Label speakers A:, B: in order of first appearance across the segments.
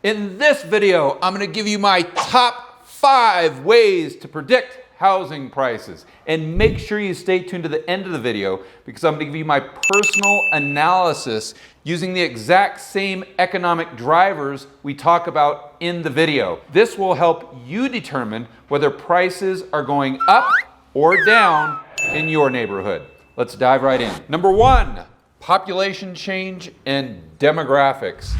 A: In this video, I'm going to give you my top 5 ways to predict housing prices. And make sure you stay tuned to the end of the video because I'm going to give you my personal analysis using the exact same economic drivers we talk about in the video. This will help you determine whether prices are going up or down in your neighborhood. Let's dive right in. Number 1, population change and demographics.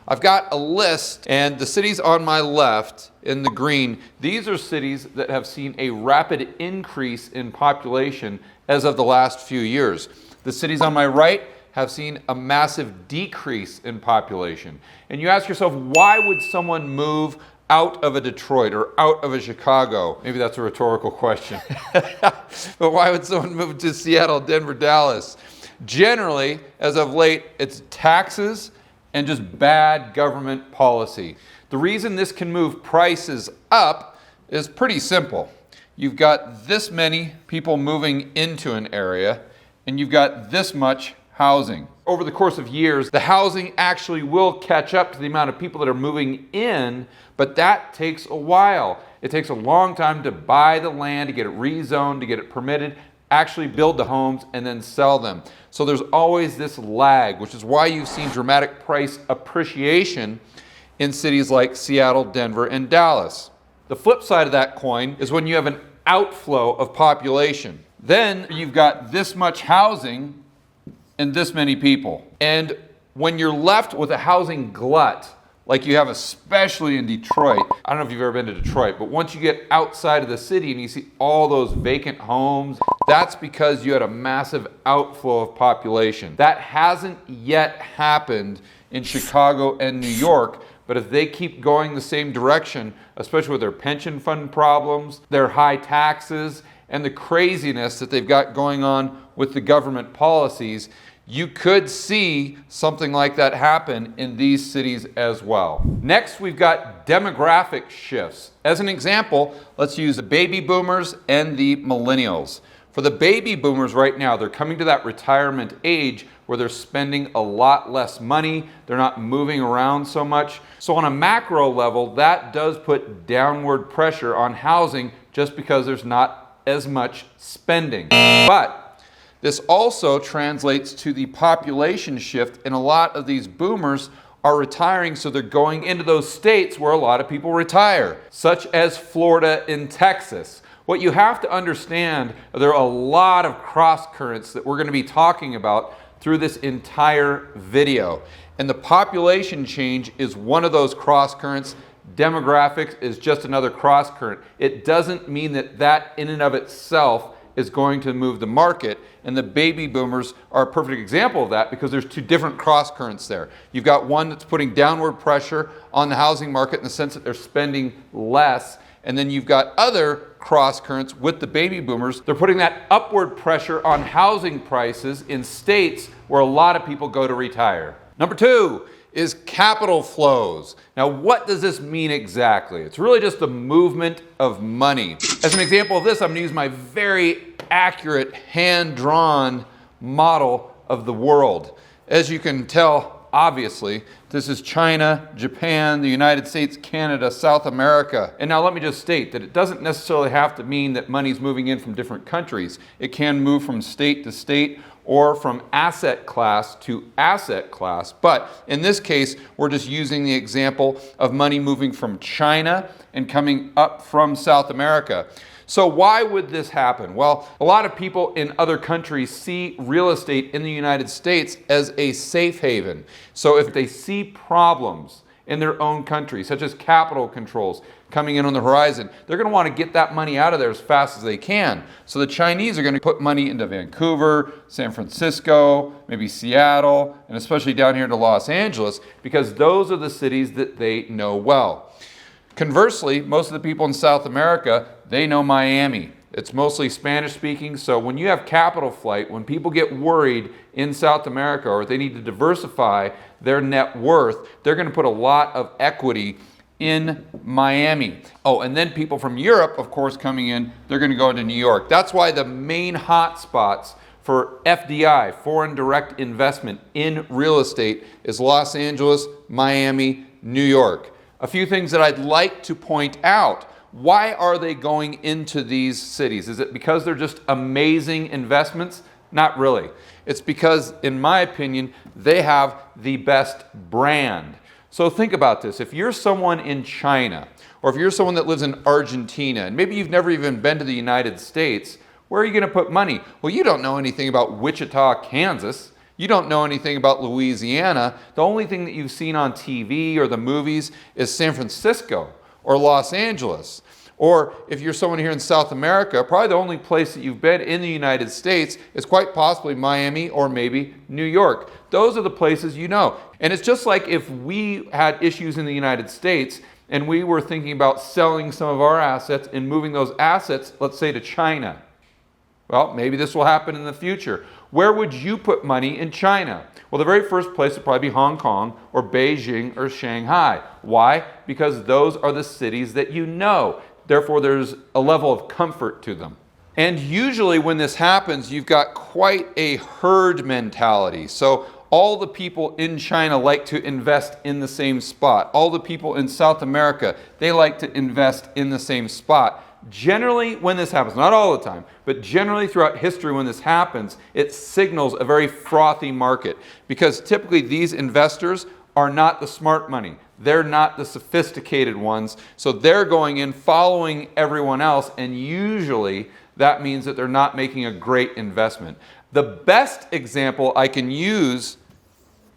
A: I've got a list, and the cities on my left in the green, these are cities that have seen a rapid increase in population as of the last few years. The cities on my right have seen a massive decrease in population. And you ask yourself, why would someone move out of a Detroit or out of a Chicago? Maybe that's a rhetorical question. But why would someone move to Seattle, Denver, Dallas? Generally, as of late, it's taxes and just bad government policy. The reason this can move prices up is pretty simple. You've got this many people moving into an area, and you've got this much housing. Over the course of years, the housing actually will catch up to the amount of people that are moving in, but that takes a while. It takes a long time to buy the land, to get it rezoned, to get it permitted, actually build the homes, and then sell them. So there's always this lag, which is why you've seen dramatic price appreciation in cities like Seattle, Denver, and Dallas. The flip side of that coin is when you have an outflow of population. Then you've got this much housing and this many people. And when you're left with a housing glut, like you have especially in Detroit. I don't know if you've ever been to Detroit, but once you get outside of the city and you see all those vacant homes, that's because you had a massive outflow of population. That hasn't yet happened in Chicago and New York, but if they keep going the same direction, especially with their pension fund problems, their high taxes, and the craziness that they've got going on with the government policies, you could see something like that happen in these cities as well. Next, we've got demographic shifts. As an example, let's use the baby boomers and the millennials. For the baby boomers right now, they're coming to that retirement age where they're spending a lot less money, they're not moving around so much. So on a macro level, that does put downward pressure on housing just because there's not as much spending. But this also translates to the population shift, and a lot of these boomers are retiring, so they're going into those states where a lot of people retire, such as Florida and Texas. What you have to understand, there are a lot of cross currents that we're going to be talking about through this entire video. And the population change is one of those cross currents. Demographics is just another cross current. It doesn't mean that that in and of itself is going to move the market, and the baby boomers are a perfect example of that because there's 2 different cross currents there. You've got one that's putting downward pressure on the housing market in the sense that they're spending less, and then you've got other cross currents with the baby boomers. They're putting that upward pressure on housing prices in states where a lot of people go to retire. Number 2 is capital flows. Now, what does this mean exactly? It's really just the movement of money. As an example of this, I'm gonna use my very accurate hand-drawn model of the world. As you can tell, obviously, this is China, Japan, the United States, Canada, South America. And now let me just state that it doesn't necessarily have to mean that money's moving in from different countries. It can move from state to state or from asset class to asset class. But in this case, we're just using the example of money moving from China and coming up from South America. So why would this happen? Well, a lot of people in other countries see real estate in the United States as a safe haven. So if they see problems in their own country, such as capital controls coming in on the horizon, they're going to want to get that money out of there as fast as they can. So the Chinese are going to put money into Vancouver, San Francisco, maybe Seattle, and especially down here to Los Angeles, because those are the cities that they know well. Conversely, most of the people in South America, they know Miami. It's mostly Spanish speaking, so when you have capital flight, when people get worried in South America or they need to diversify their net worth, they're going to put a lot of equity in Miami. Oh, and then people from Europe, of course, coming in, they're going to go into New York. That's why the main hot spots for FDI, foreign direct investment in real estate, is Los Angeles, Miami, New York. A few things that I'd like to point out. Why are they going into these cities? Is it because they're just amazing investments? Not really. It's because, in my opinion, they have the best brand. So think about this. If you're someone in China, or if you're someone that lives in Argentina, and maybe you've never even been to the United States, where are you going to put money? Well, you don't know anything about Wichita, Kansas. You don't know anything about Louisiana. The only thing that you've seen on TV or the movies is San Francisco or Los Angeles. Or if you're someone here in South America, probably the only place that you've been in the United States is quite possibly Miami or maybe New York. Those are the places you know. And it's just like if we had issues in the United States and we were thinking about selling some of our assets and moving those assets, let's say to China. Well, maybe this will happen in the future. Where would you put money in China? Well, the very first place would probably be Hong Kong or Beijing or Shanghai. Why? Because those are the cities that you know. Therefore, there's a level of comfort to them. And usually when this happens, you've got quite a herd mentality. So all the people in China like to invest in the same spot. All the people in South America, they like to invest in the same spot. Generally, when this happens, not all the time, but generally throughout history when this happens, it signals a very frothy market because typically these investors are not the smart money. They're not the sophisticated ones. So they're going in following everyone else, and usually that means that they're not making a great investment. The best example I can use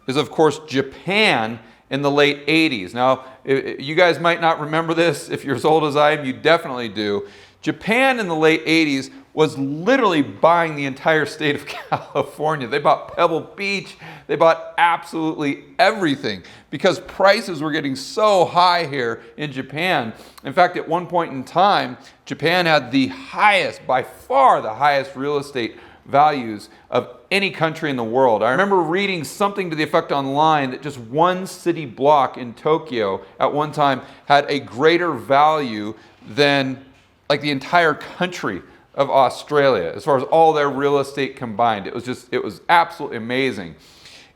A: is, of course, Japan in the late 80s. Now, you guys might not remember this. If you're as old as I am, you definitely do. Japan in the late 80s was literally buying the entire state of California. They bought Pebble Beach. They bought absolutely everything because prices were getting so high here in Japan. In fact, at one point in time, Japan had the highest, by far the highest real estate values of any country in the world. I remember reading something to the effect online that just one city block in Tokyo at one time had a greater value than like the entire country of Australia as far as all their real estate combined. It was absolutely amazing.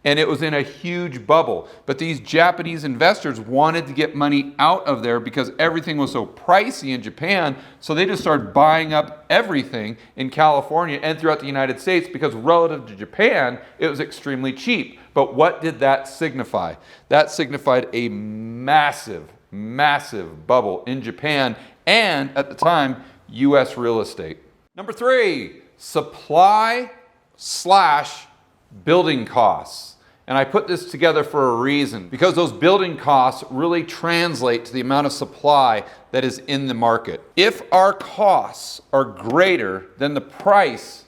A: And it was in a huge bubble. But these Japanese investors wanted to get money out of there because everything was so pricey in Japan. So they just started buying up everything in California and throughout the United States because relative to Japan, it was extremely cheap. But what did that signify? That signified a massive, massive bubble in Japan and, at the time, U.S. real estate. Number 3, supply/building costs. And I put this together for a reason, because those building costs really translate to the amount of supply that is in the market. If our costs are greater than the price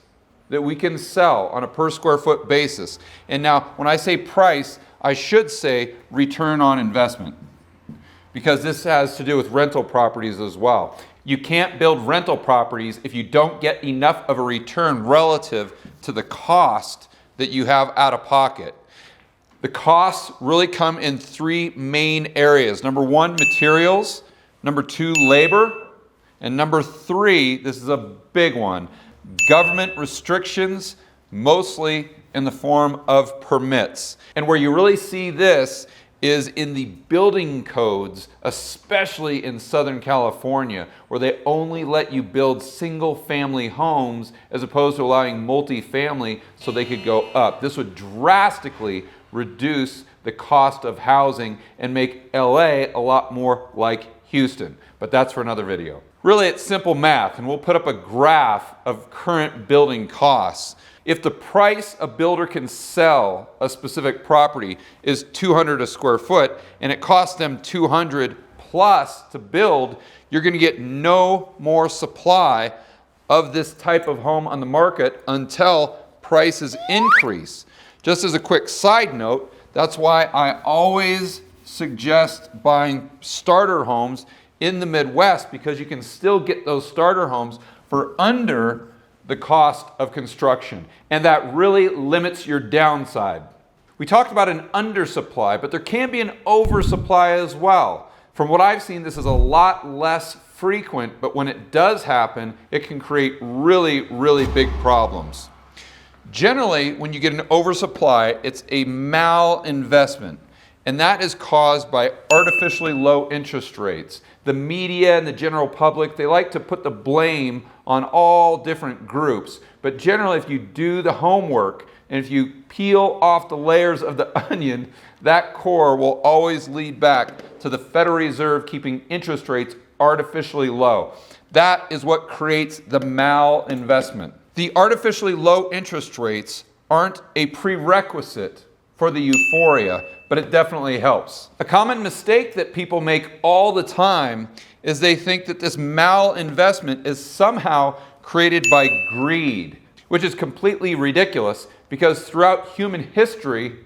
A: that we can sell on a per square foot basis, and now when I say price, I should say return on investment, because this has to do with rental properties as well. You can't build rental properties if you don't get enough of a return relative to the cost that you have out of pocket. The costs really come in 3 main areas. Number 1, materials. Number 2, labor. And number 3, this is a big one, government restrictions, mostly in the form of permits. And where you really see this is in the building codes, especially in Southern California, where they only let you build single-family homes as opposed to allowing multifamily so they could go up. This would drastically reduce the cost of housing and make LA a lot more like Houston. But that's for another video. Really, it's simple math, and we'll put up a graph of current building costs. If the price a builder can sell a specific property is $200 a square foot, and it costs them $200 plus to build, you're going to get no more supply of this type of home on the market until prices increase. Just as a quick side note, that's why I always suggest buying starter homes in the Midwest, because you can still get those starter homes for under the cost of construction, and that really limits your downside. We talked about an undersupply, but there can be an oversupply as well. From what I've seen, this is a lot less frequent, but when it does happen, it can create really, really big problems. Generally, when you get an oversupply, it's a malinvestment. And that is caused by artificially low interest rates. The media and the general public, they like to put the blame on all different groups. But generally, if you do the homework and if you peel off the layers of the onion, that core will always lead back to the Federal Reserve keeping interest rates artificially low. That is what creates the malinvestment. The artificially low interest rates aren't a prerequisite for the euphoria, but it definitely helps. A common mistake that people make all the time is they think that this malinvestment is somehow created by greed, which is completely ridiculous because throughout human history,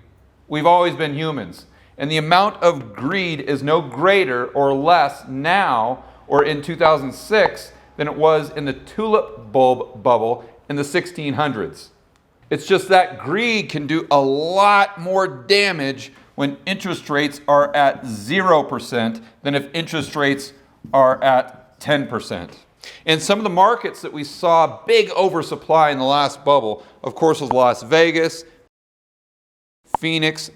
A: we've always been humans. And the amount of greed is no greater or less now or in 2006 than it was in the tulip bulb bubble in the 1600s. It's just that greed can do a lot more damage when interest rates are at 0% than if interest rates are at 10%. And some of the markets that we saw big oversupply in the last bubble, of course, was Las Vegas, Phoenix,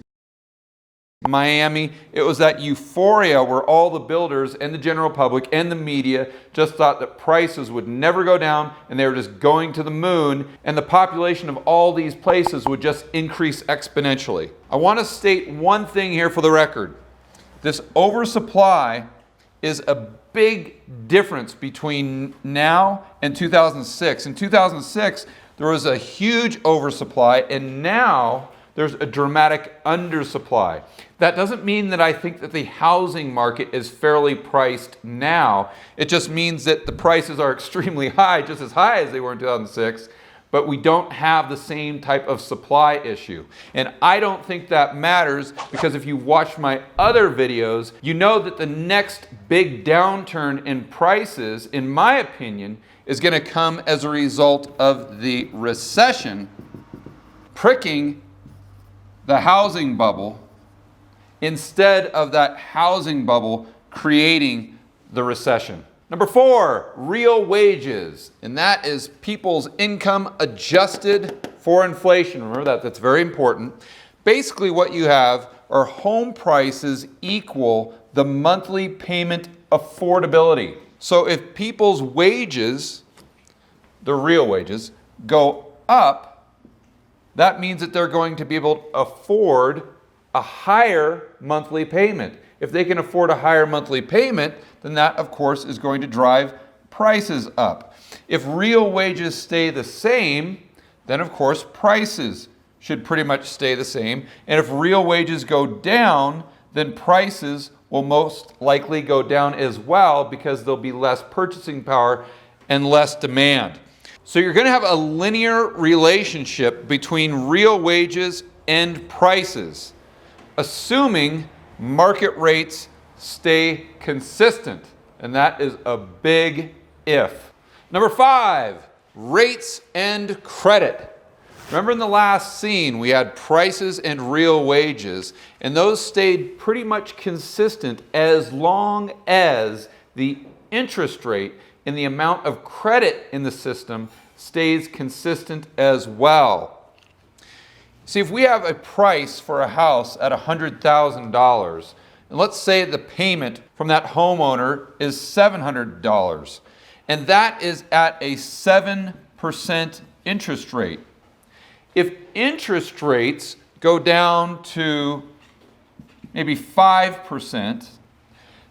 A: Miami. It was that euphoria where all the builders and the general public and the media just thought that prices would never go down and they were just going to the moon, and the population of all these places would just increase exponentially. I want to state one thing here for the record. This oversupply is a big difference between now and 2006. In 2006, there was a huge oversupply, and now there's a dramatic undersupply. That doesn't mean that I think that the housing market is fairly priced now. It just means that the prices are extremely high, just as high as they were in 2006, but we don't have the same type of supply issue. And I don't think that matters because if you watch my other videos, you know that the next big downturn in prices, in my opinion, is going to come as a result of the recession pricking the housing bubble instead of that housing bubble creating the recession. Number 4, real wages. And that is people's income adjusted for inflation. Remember that's very important. Basically what you have are home prices equal the monthly payment affordability. So if people's wages, the real wages, go up, that means that they're going to be able to afford a higher monthly payment. If they can afford a higher monthly payment, then that, of course, is going to drive prices up. If real wages stay the same, then, of course, prices should pretty much stay the same. And if real wages go down, then prices will most likely go down as well because there'll be less purchasing power and less demand. So you're going to have a linear relationship between real wages and prices, assuming market rates stay consistent. And that is a big if. Number 5, rates and credit. Remember in the last scene, we had prices and real wages, and those stayed pretty much consistent as long as the interest rate and the amount of credit in the system stays consistent as well. See, if we have a price for a house at $100,000, and let's say the payment from that homeowner is $700, and that is at a 7% interest rate. If interest rates go down to maybe 5%,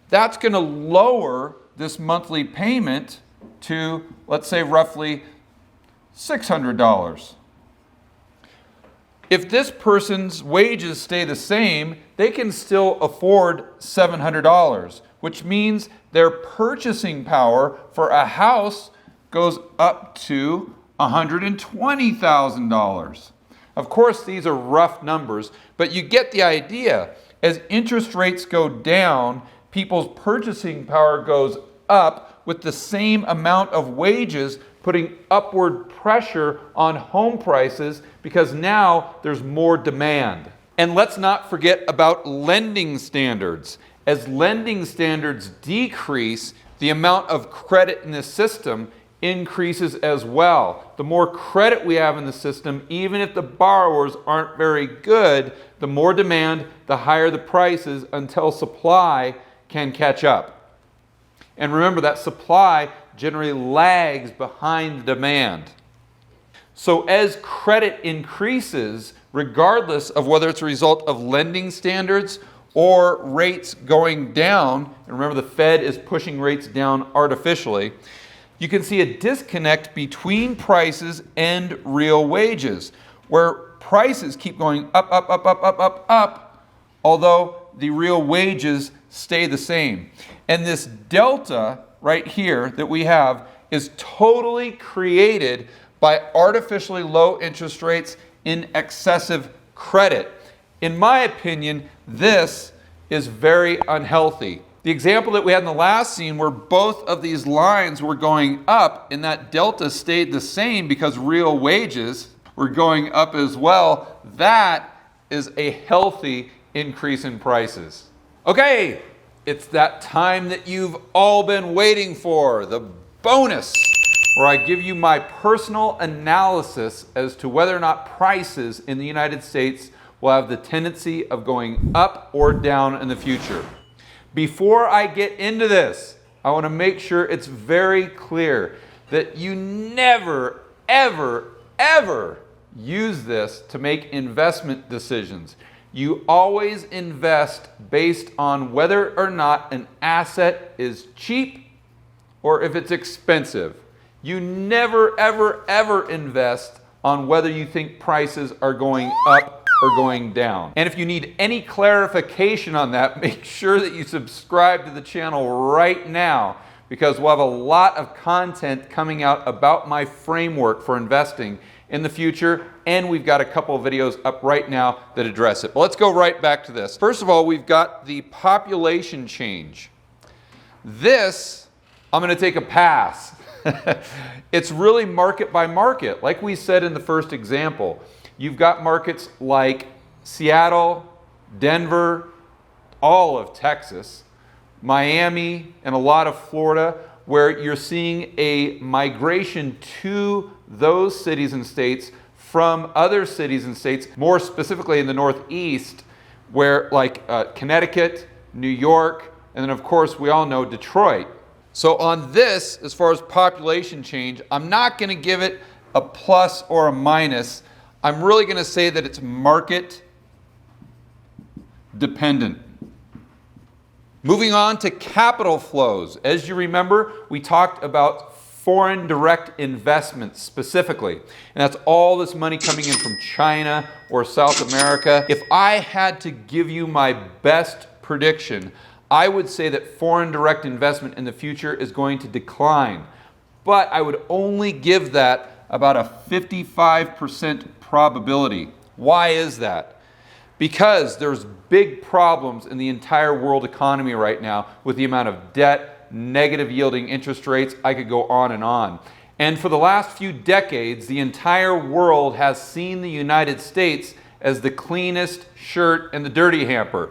A: that's going to lower this monthly payment to, let's say, roughly $600. If this person's wages stay the same, they can still afford $700, which means their purchasing power for a house goes up to $120,000. Of course, these are rough numbers, but you get the idea. As interest rates go down, people's purchasing power goes up with the same amount of wages, putting upward pressure on home prices because now there's more demand. And let's not forget about lending standards. As lending standards decrease, the amount of credit in the system increases as well. The more credit we have in the system, even if the borrowers aren't very good, the more demand, the higher the prices until supply can catch up. And remember that supply generally lags behind the demand. So as credit increases, regardless of whether it's a result of lending standards or rates going down, and remember the Fed is pushing rates down artificially, you can see a disconnect between prices and real wages, where prices keep going up, up, up, up, up, up, up, although the real wages stay the same. And this delta right here that we have is totally created by artificially low interest rates in excessive credit. In my opinion, this is very unhealthy. The example that we had in the last scene where both of these lines were going up and that delta stayed the same because real wages were going up as well, that is a healthy increase in prices. Okay, it's that time that you've all been waiting for, the bonus, where I give you my personal analysis as to whether or not prices in the United States will have the tendency of going up or down in the future. Before I get into this, I want to make sure it's very clear that you never, ever, ever use this to make investment decisions. You always invest based on whether or not an asset is cheap or if it's expensive. You never, ever, ever invest on whether you think prices are going up or going down. And if you need any clarification on that, make sure that you subscribe to the channel right now, because we'll have a lot of content coming out about my framework for investing in the future, and we've got a couple of videos up right now that address it. But let's go right back to this. First of all, we've got the population change. This, I'm going to take a pass. It's really market by market. Like we said in the first example, you've got markets like Seattle, Denver, all of Texas, Miami, and a lot of Florida, where you're seeing a migration to those cities and states from other cities and states, more specifically in the Northeast, where like Connecticut, New York, and then of course we all know Detroit. So on this, as far as population change, I'm not going to give it a plus or a minus. I'm really going to say that it's market dependent. Moving on to capital flows. As you remember, we talked about foreign direct investments specifically. And that's all this money coming in from China or South America. If I had to give you my best prediction, I would say that foreign direct investment in the future is going to decline. But I would only give that about a 55% probability. Why is that? Because there's big problems in the entire world economy right now with the amount of debt, negative yielding interest rates. I could go on and on. And for the last few decades, the entire world has seen the United States as the cleanest shirt in the dirty hamper.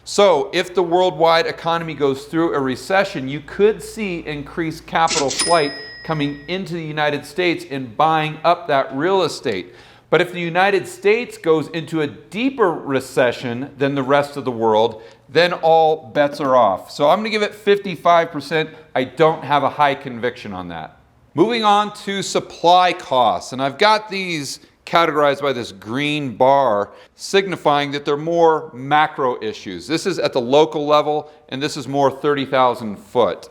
A: So if the worldwide economy goes through a recession, you could see increased capital flight coming into the United States and buying up that real estate. But if the United States goes into a deeper recession than the rest of the world, then all bets are off. So I'm going to give it 55%. I don't have a high conviction on that. Moving on to supply costs. And I've got these categorized by this green bar, signifying that they're more macro issues. This is at the local level, and this is more 30,000 foot.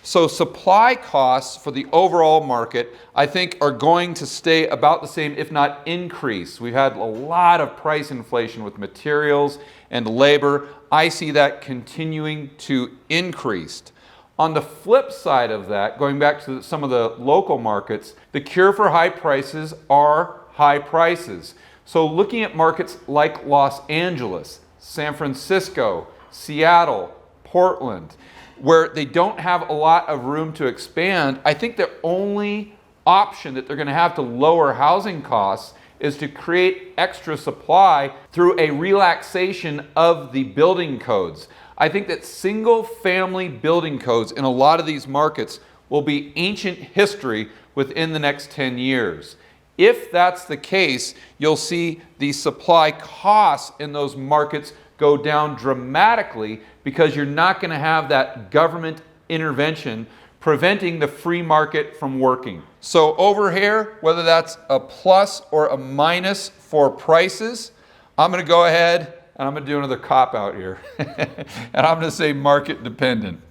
A: So supply costs for the overall market, I think, are going to stay about the same, if not increase. We've had a lot of price inflation with materials and labor. I see that continuing to increase. On the flip side of that, going back to some of the local markets, the cure for high prices are high prices. So looking at markets like Los Angeles, San Francisco, Seattle, Portland, where they don't have a lot of room to expand, I think the only option that they're going to have to lower housing costs is to create extra supply through a relaxation of the building codes. I think that single family building codes in a lot of these markets will be ancient history within the next 10 years. If that's the case, you'll see the supply costs in those markets go down dramatically because you're not going to have that government intervention preventing the free market from working. So over here, whether that's a plus or a minus for prices, I'm going to go ahead and I'm going to do another cop out here. And I'm going to say market dependent.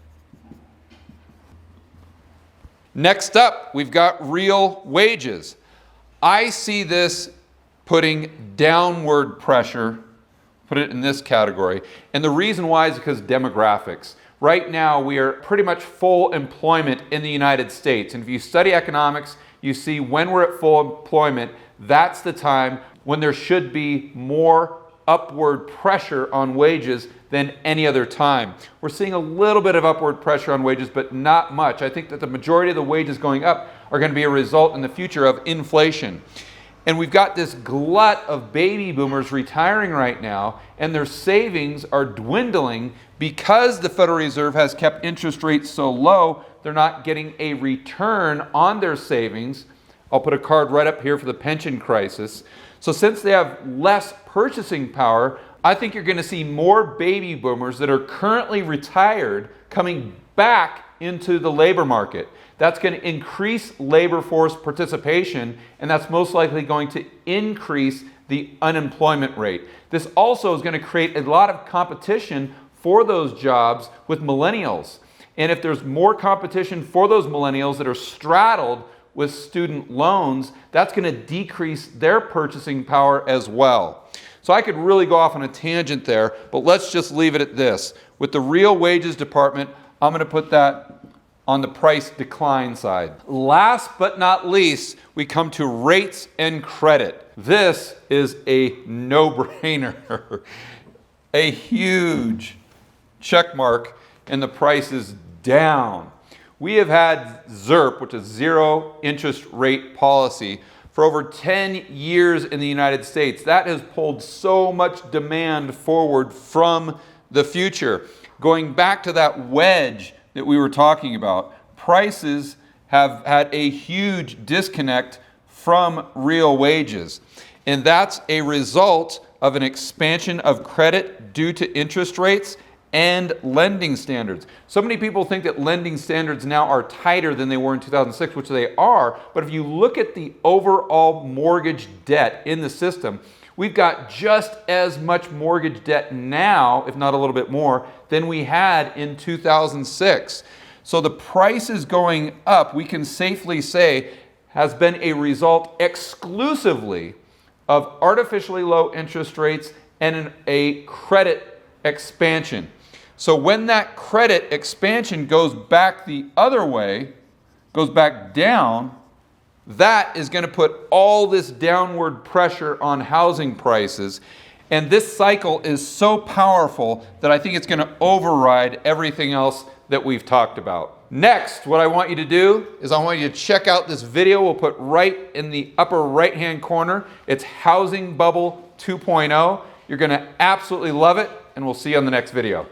A: Next up, we've got real wages. I see this putting downward pressure, put it in this category. And the reason why is because demographics. Right now, we are pretty much full employment in the United States. And if you study economics, you see when we're at full employment, that's the time when there should be more upward pressure on wages than any other time. We're seeing a little bit of upward pressure on wages, but not much. I think that the majority of the wages going up are going to be a result in the future of inflation. And we've got this glut of baby boomers retiring right now, and their savings are dwindling because the Federal Reserve has kept interest rates so low, they're not getting a return on their savings. I'll put a card right up here for the pension crisis. So since they have less purchasing power, I think you're going to see more baby boomers that are currently retired coming back into the labor market. That's going to increase labor force participation, and that's most likely going to increase the unemployment rate. This also is going to create a lot of competition for those jobs with millennials. And if there's more competition for those millennials that are straddled with student loans, that's going to decrease their purchasing power as well. So I could really go off on a tangent there, but let's just leave it at this. With the real wages department, I'm going to put that on the price decline side. Last but not least, we come to rates and credit. This is a no-brainer. A huge check mark, and the price is down. We have had ZIRP, which is zero interest rate policy, for over 10 years in the United States. That has pulled so much demand forward from the future. Going back to that wedge that we were talking about, prices have had a huge disconnect from real wages. And that's a result of an expansion of credit due to interest rates and lending standards. So many people think that lending standards now are tighter than they were in 2006, which they are. But if you look at the overall mortgage debt in the system, we've got just as much mortgage debt now, if not a little bit more, than we had in 2006. So the prices going up, we can safely say, has been a result exclusively of artificially low interest rates and a credit expansion. So when that credit expansion goes back the other way, goes back down, that is going to put all this downward pressure on housing prices. And this cycle is so powerful that I think it's going to override everything else that we've talked about. Next, what I want you to do is I want you to check out this video we'll put right in the upper right-hand corner. It's Housing Bubble 2.0. You're going to absolutely love it, and we'll see you on the next video.